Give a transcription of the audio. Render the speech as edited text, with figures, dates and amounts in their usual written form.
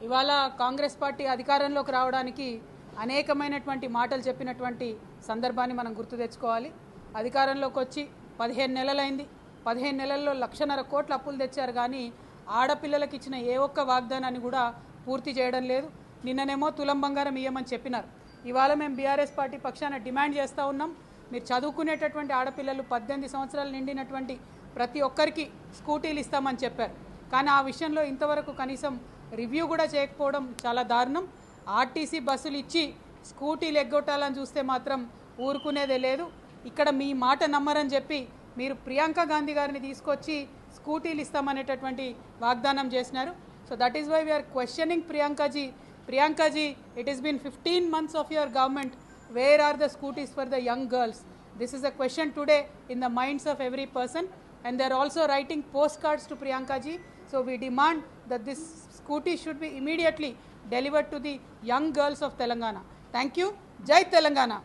ఇవాళ కాంగ్రెస్ పార్టీ అధికారంలోకి రావడానికి అనేకమైనటువంటి మాటలు చెప్పినటువంటి సందర్భాన్ని మనం గుర్తు తెచ్చుకోవాలి. అధికారంలోకి వచ్చి 15 నెలలైంది. 15 నెలల్లో 1.5 కోట్ల అప్పులు తెచ్చారు, కానీ ఆడపిల్లలకు ఇచ్చిన ఏ ఒక్క వాగ్దానాన్ని కూడా పూర్తి చేయడం లేదు. నిన్ననేమో తులం బంగారం ఇయ్యమని చెప్పినారు. ఇవాళ మేము బీఆర్ఎస్ పార్టీ పక్షాన డిమాండ్ చేస్తూ ఉన్నాం, మీరు చదువుకునేటటువంటి ఆడపిల్లలు 18 సంవత్సరాలు నిండినటువంటి ప్రతి ఒక్కరికి స్కూటీలు ఇస్తామని చెప్పారు. కానీ ఆ విషయంలో ఇంతవరకు కనీసం రివ్యూ కూడా చేయకపోవడం చాలా దారుణం. ఆర్టీసీ బస్సులు ఇచ్చి స్కూటీలు ఎగ్గొట్టాలని చూస్తే మాత్రం ఊరుకునేదే లేదు. ఇక్కడ మీ మాట నమ్మరని చెప్పి మీరు ప్రియాంక గాంధీ గారిని తీసుకొచ్చి స్కూటీలు ఇస్తామనేటటువంటి వాగ్దానం చేసినారు. So that is why we are questioning Priyanka ji, it has been 15 months of your government. Where are the scooties for the young girls? This is a question today in the minds of every person, and they are also writing postcards to Priyankaji. So we demand that this scooty should be immediately delivered to the young girls of Telangana. Thank you. Jai Telangana.